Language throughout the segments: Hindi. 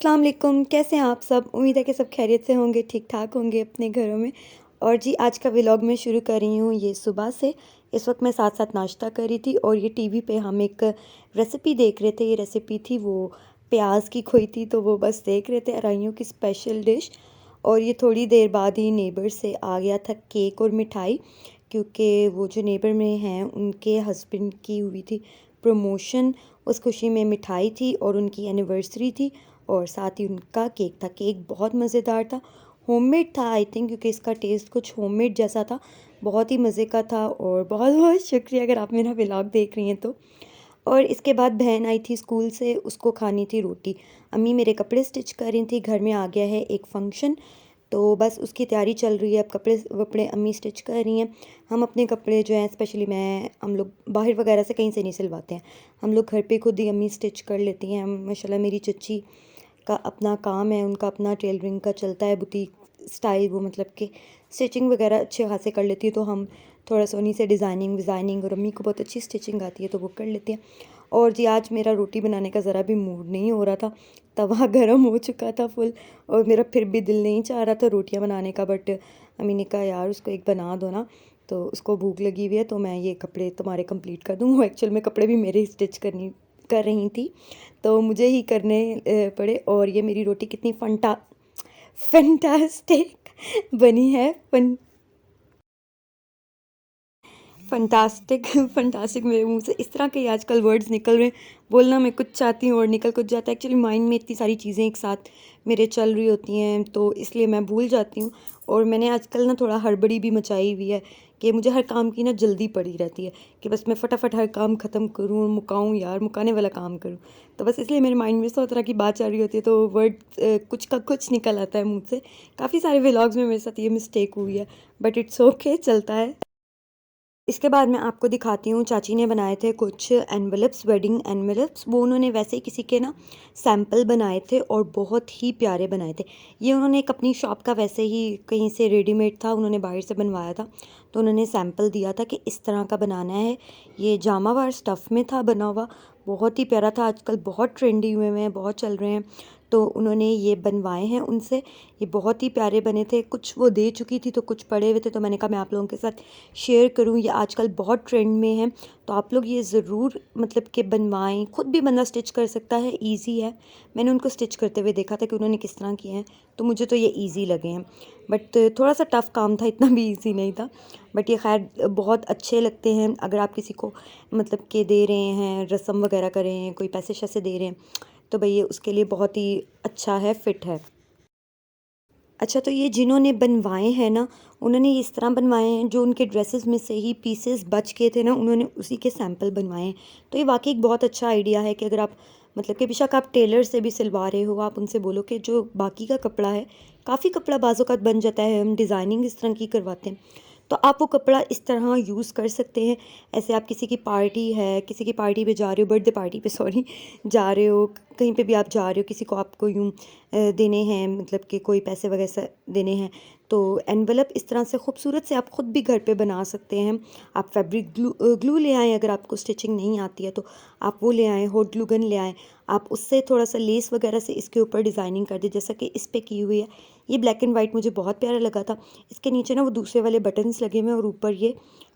अस्सलाम वालेकुम, कैसे हैं आप सब? उम्मीद है कि सब खैरियत से होंगे, ठीक-ठाक होंगे अपने घरों में। और जी आज का व्लॉग मैं शुरू कर रही हूँ ये सुबह से। इस वक्त मैं साथ-साथ नाश्ता कर रही थी और ये टीवी पे हम एक रेसिपी देख रहे थे। ये रेसिपी थी वो प्याज की खोई थी, तो वो बस देख रहे थे अराइयों की स्पेशल डिश। और ये थोड़ी देर बाद ही नेबर से आ गया था केक और मिठाई, क्योंकि वो जो नेबर में हैं उनके हस्बैंड की हुई थी प्रमोशन। उस खुशी में मिठाई थी और उनकी एनिवर्सरी थी और साथ ही उनका केक था। केक बहुत मज़ेदार था, होममेड था आई थिंक, क्योंकि इसका टेस्ट कुछ होममेड जैसा था। बहुत ही मज़े का था और बहुत बहुत शुक्रिया अगर आप मेरा व्लॉग देख रही हैं तो। और इसके बाद बहन आई थी स्कूल से, उसको खानी थी रोटी। अम्मी मेरे कपड़े स्टिच कर रही थी, घर में आ गया है एक फ़ंक्शन, तो बस उसकी तैयारी चल रही है। अब कपड़े वपड़े अम्मी स्टिच कर रही हैं। हम अपने कपड़े जो हैं स्पेशली हम लोग बाहर वगैरह से कहीं से नहीं सिलवाते हैं, हम लोग घर पे खुद ही अम्मी स्टिच कर लेती हैं। माशाल्लाह मेरी चच्ची का अपना काम है, उनका अपना टेलरिंग का चलता है बुटीक स्टाइल, वो मतलब कि स्टिचिंग वगैरह अच्छे खासे कर लेती है, तो हम थोड़ा सा उन्हीं से डिज़ाइनिंग विज़ाइनिंग, और अम्मी को बहुत अच्छी स्टिचिंग आती है तो वो कर लेती हैं। और जी आज मेरा रोटी बनाने का ज़रा भी मूड नहीं हो रहा था, तवा गर्म हो चुका था फुल, और मेरा फिर भी दिल नहीं चाह रहा था रोटियां बनाने का। बट अम्मी ने कहा यार उसको एक बना दो ना, तो उसको भूख लगी हुई है, तो मैं ये कपड़े तुम्हारे कंप्लीट कर दूँ। वो एक्चुअल में कपड़े भी मेरे ही स्टिच कर रही थी, तो मुझे ही करने पड़े। और ये मेरी रोटी कितनी फंटास्टिक बनी है। फंटास्टिक फंटास्टिक मेरे मुंह से इस तरह के आजकल वर्ड्स निकल रहे हैं। बोलना मैं कुछ चाहती हूँ और निकल कुछ जाता है। एक्चुअली माइंड में इतनी सारी चीज़ें एक साथ मेरे चल रही होती हैं, तो इसलिए मैं भूल जाती हूँ। और मैंने आजकल ना थोड़ा हड़बड़ी भी मचाई हुई है कि मुझे हर काम की ना जल्दी पड़ी रहती है कि बस मैं फटाफट हर काम ख़त्म करूँ और मुकाऊँ यार, मुकाने वाला काम करूँ। तो बस इसलिए मेरे माइंड में सौ तरह की बात चल रही होती है, तो वर्ड कुछ का कुछ निकल आता है मुँह से। काफ़ी सारे व्लॉग्स में मेरे साथ ये मिस्टेक हुई है, बट इट्स ओके, चलता है। इसके बाद मैं आपको दिखाती हूँ, चाची ने बनाए थे कुछ एनवेलप्स, वेडिंग एनवेलप्स। वो उन्होंने वैसे ही किसी के ना सैंपल बनाए थे और बहुत ही प्यारे बनाए थे। ये उन्होंने एक अपनी शॉप का वैसे ही कहीं से रेडीमेड था, उन्होंने बाहर से बनवाया था, तो उन्होंने सैंपल दिया था कि इस तरह का बनाना है। ये जामावार स्टफ़ में था बना हुआ, बहुत ही प्यारा था। आजकल बहुत ट्रेंडी हुए हैं, बहुत चल रहे हैं, तो उन्होंने ये बनवाए हैं उनसे। ये बहुत ही प्यारे बने थे। कुछ वो दे चुकी थी तो कुछ पड़े हुए थे, तो मैंने कहा मैं आप लोगों के साथ शेयर करूं। ये आजकल बहुत ट्रेंड में है, तो आप लोग ये ज़रूर मतलब कि बनवाएं। खुद भी बंदा स्टिच कर सकता है, इजी है। मैंने उनको स्टिच करते हुए देखा था कि उन्होंने किस तरह किए हैं, तो मुझे तो ये इजी लगे हैं। बट थोड़ा सा टफ़ काम था, इतना भी इजी नहीं था। बट ये खैर बहुत अच्छे लगते हैं अगर आप किसी को मतलब कि दे रहे हैं, रस्म वगैरह कर रहे हैं, कोई पैसे शैसे दे रहे हैं, तो भई ये उसके लिए बहुत ही अच्छा है, फ़िट है। अच्छा, तो ये जिन्होंने बनवाए हैं ना, उन्होंने इस तरह बनवाए हैं, जो उनके ड्रेसेस में से ही पीसेस बच गए थे ना, उन्होंने उसी के सैंपल बनवाए हैं। तो ये वाक़ई एक बहुत अच्छा आइडिया है कि अगर आप मतलब कि बेशक आप टेलर से भी सिलवा रहे हो, आप उनसे बोलो कि जो बाकी का कपड़ा है, काफ़ी कपड़ा बाज़ औक़ात बन जाता है, हम डिज़ाइनिंग इस तरह की करवाते हैं, तो आप वो कपड़ा इस तरह यूज़ कर सकते हैं। ऐसे आप किसी की पार्टी है, किसी की पार्टी पे जा रहे हो, बर्थडे पार्टी पे सॉरी जा रहे हो, कहीं पे भी आप जा रहे हो, किसी को आपको यूँ देने हैं, मतलब कि कोई पैसे वगैरह देने हैं, तो एनवेलप इस तरह से खूबसूरत से आप ख़ुद भी घर पे बना सकते हैं। आप फैब्रिक ग्लू ले आएँ, अगर आपको स्टिचिंग नहीं आती है तो आप वो ले आएँ, हॉट ग्लू गन ले आएँ। आप उससे थोड़ा सा लेस वगैरह से इसके ऊपर डिज़ाइनिंग कर दें, जैसा कि इस पे की हुई है। ये ब्लैक एंड वाइट मुझे बहुत प्यारा लगा था। इसके नीचे ना वो दूसरे वाले बटन्स लगे हुए हैं और ऊपर ये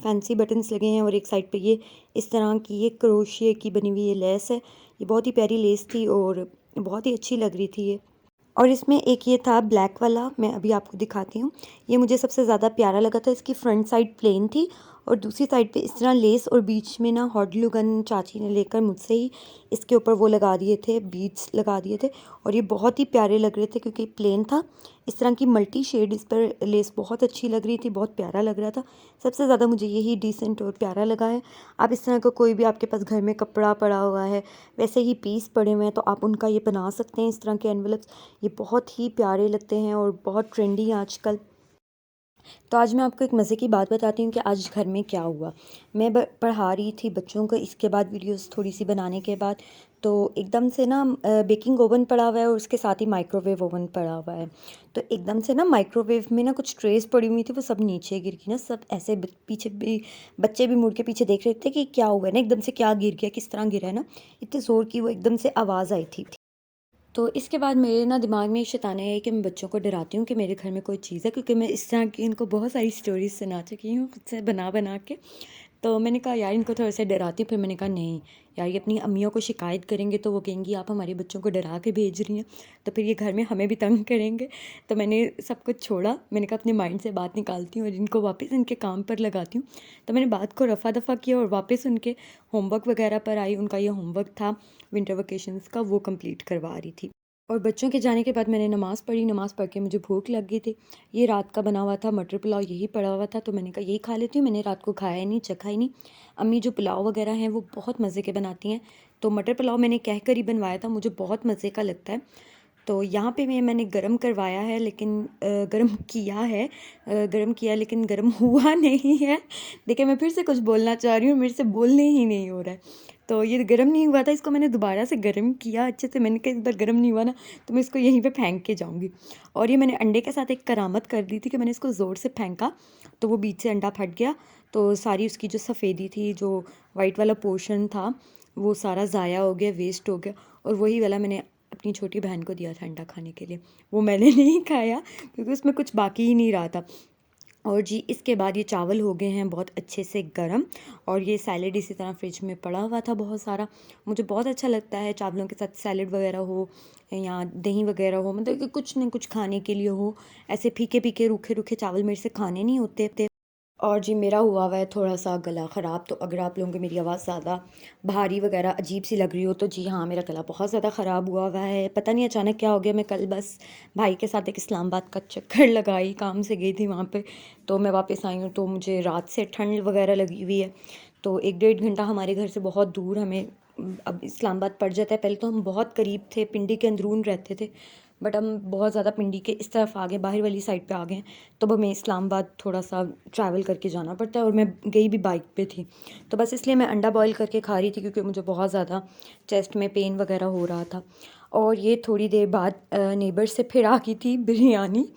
फैंसी बटन्स लगे हैं, और एक साइड पे ये इस तरह की ये क्रोशिया की बनी हुई ये लेस है। ये बहुत ही प्यारी लेस थी और बहुत ही अच्छी लग रही थी ये। और इसमें एक ये था ब्लैक वाला, मैं अभी आपको दिखाती हूँ। ये मुझे सबसे ज़्यादा प्यारा लगा था। इसकी फ्रंट साइड प्लेन थी और दूसरी साइड पे इस तरह लेस, और बीच में ना हॉट ग्लू गन चाची ने लेकर मुझसे ही इसके ऊपर वो लगा दिए थे, बीड्स लगा दिए थे, और ये बहुत ही प्यारे लग रहे थे क्योंकि प्लेन था। इस तरह की मल्टी शेड इस पर लेस बहुत अच्छी लग रही थी, बहुत प्यारा लग रहा था। सबसे ज़्यादा मुझे यही डिसेंट और प्यारा लगा है। आप इस तरह का कोई भी आपके पास घर में कपड़ा पड़ा हुआ है, वैसे ही पीस पड़े हुए हैं, तो आप उनका ये बना सकते हैं इस तरह के एनवेलप्स। ये बहुत ही प्यारे लगते हैं और बहुत ट्रेंडी हैं आजकल। तो आज मैं आपको एक मज़े की बात बताती हूँ कि आज घर में क्या हुआ। मैं पढ़ा रही थी बच्चों को, इसके बाद वीडियोस थोड़ी सी बनाने के बाद, तो एकदम से ना बेकिंग ओवन पड़ा हुआ है और उसके साथ ही माइक्रोवेव ओवन पड़ा हुआ है। तो एकदम से ना माइक्रोवेव में ना कुछ ट्रेस पड़ी हुई थी, वो सब नीचे गिर गई ना, सब ऐसे पीछे भी बच्चे भी मुड़ के पीछे देख रहे थे कि क्या हुआ है ना, एकदम से क्या गिर गया, किस तरह गिरा है ना, इतने ज़ोर की वो एकदम से आवाज़ आई थी। तो इसके बाद मेरे ना दिमाग में शैतान है कि मैं बच्चों को डराती हूँ कि मेरे घर में कोई चीज़ है, क्योंकि मैं इस तरह की इनको बहुत सारी स्टोरीज सुना चुकी हूँ खुद से बना बना के। तो मैंने कहा यार इनको थोड़ा सा डराती हूँ। फिर मैंने कहा नहीं यार, ये अपनी अम्मियों को शिकायत करेंगे तो वो कहेंगी आप हमारे बच्चों को डरा के भेज रही हैं, तो फिर ये घर में हमें भी तंग करेंगे। तो मैंने सब कुछ छोड़ा, मैंने कहा अपने माइंड से बात निकालती हूँ और इनको वापस इनके काम पर लगाती हूँ। तो मैंने बात को रफ़ा दफ़ा किया और वापस उनके होमवर्क वगैरह पर आई। उनका ये होमवर्क था विंटर वेकेशंस का, वो कंप्लीट करवा रही थी। और बच्चों के जाने के बाद मैंने नमाज़ पढ़ी। नमाज़ पढ़ के मुझे भूख लग गई थी। ये रात का बना हुआ था मटर पुलाव, यही पड़ा हुआ था, तो मैंने कहा यही खा लेती हूँ। मैंने रात को खाया ही नहीं, चखा ही नहीं। अम्मी जो पुलाव वगैरह हैं वो बहुत मज़े के बनाती हैं। तो मटर पुलाव मैंने कह कर ही बनवाया था, मुझे बहुत मज़े का लगता है। तो यहाँ पे मैंने गरम करवाया है, लेकिन गरम किया है, गरम किया लेकिन गरम हुआ नहीं है। देखिए मैं फिर से कुछ बोलना चाह रही हूँ, मेरे से बोलने ही नहीं हो रहा है। तो ये गरम नहीं हुआ था, इसको मैंने दोबारा से गरम किया अच्छे से। मैंने कहा इस बार गरम नहीं हुआ ना तो मैं इसको यहीं पे फेंक के जाऊँगी। और ये मैंने अंडे के साथ एक करामत कर दी थी कि मैंने इसको ज़ोर से फेंका तो वो बीच से अंडा फट गया। तो सारी उसकी जो सफ़ेदी थी, जो वाइट वाला पोर्शन था, वो सारा ज़ाया हो गया, वेस्ट हो गया। और वही वाला मैंने अपनी छोटी बहन को दिया था अंडा खाने के लिए, वो मैंने नहीं खाया क्योंकि उसमें कुछ बाकी ही नहीं रहा था। और जी इसके बाद ये चावल हो गए हैं बहुत अच्छे से गरम, और ये सैलेड इसी तरह फ्रिज में पड़ा हुआ था बहुत सारा। मुझे बहुत अच्छा लगता है चावलों के साथ सैलेड वगैरह हो या दही वगैरह हो, मतलब कि कुछ न कुछ खाने के लिए हो। ऐसे फीके फीके रूखे रूखे चावल मेरे से खाने नहीं होते थे। और जी मेरा हुआ है थोड़ा सा गला ख़राब, तो अगर आप लोगों को मेरी आवाज़ ज़्यादा भारी वगैरह अजीब सी लग रही हो तो जी हाँ, मेरा गला बहुत ज़्यादा ख़राब हुआ है। पता नहीं अचानक क्या हो गया। मैं कल बस भाई के साथ एक इस्लामाबाद का चक्कर लगाई, काम से गई थी वहाँ पे, तो मैं वापस आई हूँ तो मुझे रात से ठंड वगैरह लगी हुई है। तो 1 डेढ़ घंटा हमारे घर से बहुत दूर हमें अब इस्लामाबाद पड़ जाता है। पहले तो हम बहुत करीब थे, पिंडी के अंदरून रहते थे, बट हम बहुत ज़्यादा पिंडी के इस तरफ आ गए, बाहर वाली साइड पे आ गए हैं। तो अब हमें इस्लामाबाद थोड़ा सा ट्रैवल करके जाना पड़ता है, और मैं गई भी बाइक पे थी। तो बस इसलिए मैं अंडा बॉईल करके खा रही थी क्योंकि मुझे बहुत ज़्यादा चेस्ट में पेन वगैरह हो रहा था। और ये थोड़ी देर बाद नेबर से फिर आ गई थी बिरयानी।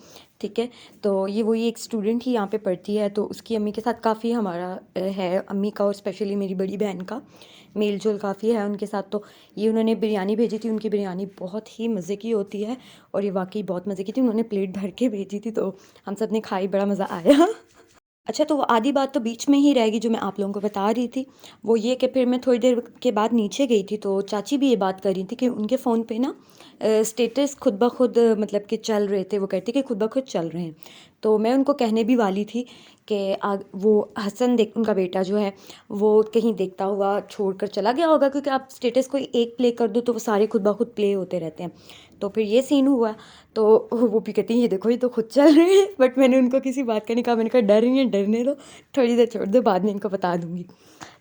ठीक है, तो ये वही एक स्टूडेंट ही यहाँ पे पढ़ती है, तो उसकी अम्मी के साथ काफ़ी हमारा है, अम्मी का और स्पेशली मेरी बड़ी बहन का मेल जोल काफ़ी है उनके साथ। तो ये उन्होंने बिरयानी भेजी थी, उनकी बिरयानी बहुत ही मज़े की होती है, और ये वाकई बहुत मज़े की थी। उन्होंने प्लेट भर के भेजी थी, तो हम सब ने खाई, बड़ा मज़ा आया। अच्छा, तो वो आधी बात तो बीच में ही रहेगी जो मैं आप लोगों को बता रही थी, वो ये कि फिर मैं थोड़ी देर के बाद नीचे गई थी, तो चाची भी ये बात कर रही थी कि उनके फ़ोन पे ना स्टेटस खुद ब खुद मतलब कि चल रहे थे। वो कहती कि खुद ब खुद चल रहे हैं। तो मैं उनको कहने भी वाली थी कि वो हसन देख, उनका बेटा जो है वो कहीं देखता हुआ छोड़ कर चला गया होगा, क्योंकि आप स्टेटस कोई एक प्ले कर दो तो वो सारे खुद ब खुद प्ले होते रहते हैं। तो फिर ये सीन हुआ। तो वो भी कहती हैं ये देखो ये तो खुद चल रहे हैं, बट मैंने उनको किसी बात का नहीं कहा। मैंने कहा डर रही हैं, डरने दो, थोड़ी देर छोड़ दो, बाद में इनको बता दूंगी।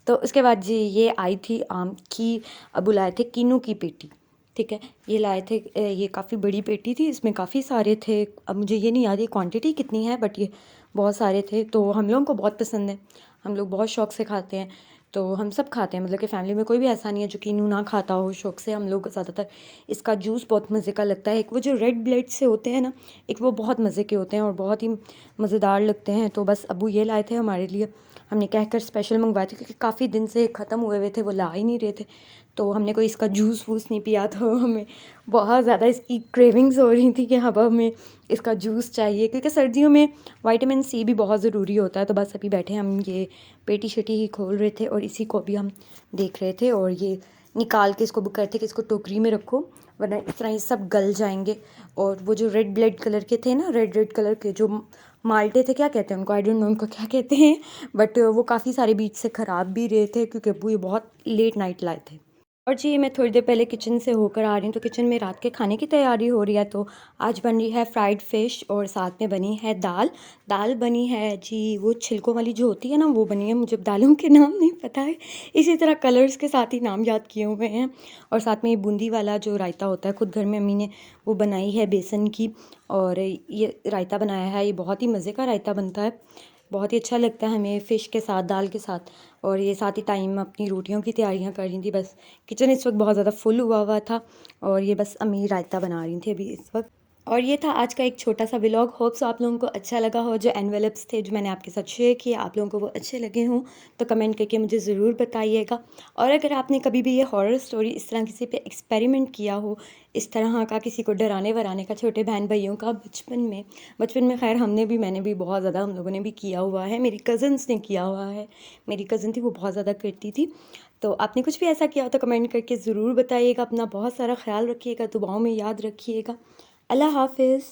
तो उसके बाद जी ये आई थी आम की, अबू लाए थे किन्नू की पेटी। ठीक है, ये लाए थे, ये काफ़ी बड़ी पेटी थी, इसमें काफ़ी सारे थे। अब मुझे ये नहीं याद ये क्वांटिटी कितनी है, बट ये बहुत सारे थे। तो हम लोगों को बहुत पसंद है, हम लोग बहुत शौक़ से खाते हैं। तो हम सब खाते हैं, मतलब कि फ़ैमिली में कोई भी ऐसा नहीं है जो किन्नू ना खाता हो शौक़ से। हम लोग ज़्यादातर इसका जूस बहुत मज़े का लगता है। एक वो जो रेड ब्लेड से होते हैं ना, एक वो बहुत मज़े के होते हैं और बहुत ही मज़ेदार लगते हैं। तो बस अबू ये लाए थे हमारे लिए, हमने कहकर स्पेशल मंगवाए थे क्योंकि काफ़ी दिन से ख़त्म हुए हुए थे, वो ला ही नहीं रहे थे। तो हमने कोई इसका जूस वूस नहीं पिया, तो हमें बहुत ज़्यादा इसकी क्रेविंग्स हो रही थी कि अब हमें इसका जूस चाहिए, क्योंकि सर्दियों में विटामिन सी भी बहुत ज़रूरी होता है। तो बस अभी बैठे हम ये पेटी शेटी ही खोल रहे थे और इसी को भी हम देख रहे थे, और ये निकाल के इसको बुक करते कि इसको टोकरी में रखो वरना इस तरह ये सब गल जाएंगे। और वो जो रेड ब्लेड कलर के थे ना, रेड रेड कलर के जो माल्टे थे, क्या कहते हैं उनको, आई डोंट नो उनको क्या कहते हैं, बट वो काफ़ी सारे बीच से ख़राब भी रहे थे क्योंकि अबू ये बहुत लेट नाइट लाए थे। और जी मैं थोड़ी देर पहले किचन से होकर आ रही हूँ, तो किचन में रात के खाने की तैयारी हो रही है। तो आज बन रही है फ्राइड फ़िश और साथ में बनी है दाल। दाल बनी है जी वो छिलकों वाली जो होती है ना, वो बनी है, मुझे दालों के नाम नहीं पता है, इसी तरह कलर्स के साथ ही नाम याद किए हुए हैं। और साथ में ये बूंदी वाला जो रायता होता है, खुद घर में अम्मी ने वो बनाई है बेसन की, और ये रायता बनाया है। ये बहुत ही मज़े का रायता बनता है, बहुत ही अच्छा लगता है हमें फ़िश के साथ, दाल के साथ। और ये साथ ही टाइम अपनी रोटियों की तैयारियां कर रही थी। बस किचन इस वक्त बहुत ज़्यादा फुल हुआ हुआ था, और ये बस अम्मी रायता बना रही थी अभी इस वक्त। और ये था आज का एक छोटा सा व्लॉग। होप सो आप लोगों को अच्छा लगा हो। जो एनवेलप्स थे जो मैंने आपके साथ शेयर किए आप लोगों को वो अच्छे लगे हों तो कमेंट करके मुझे ज़रूर बताइएगा। और अगर आपने कभी भी ये हॉरर स्टोरी इस तरह किसी पे एक्सपेरिमेंट किया हो, इस तरह का किसी को डराने वराने का छोटे बहन भाइयों का बचपन में खैर मैंने भी बहुत ज़्यादा हम लोगों ने भी किया हुआ है, मेरी कज़न्स ने किया हुआ है। मेरी कज़न थी वो बहुत ज़्यादा करती थी। तो आपने कुछ भी ऐसा किया हो तो कमेंट करके ज़रूर बताइएगा। अपना बहुत सारा ख्याल रखिएगा, दुआओं में याद रखिएगा। अल्लाह हाफ़िज़।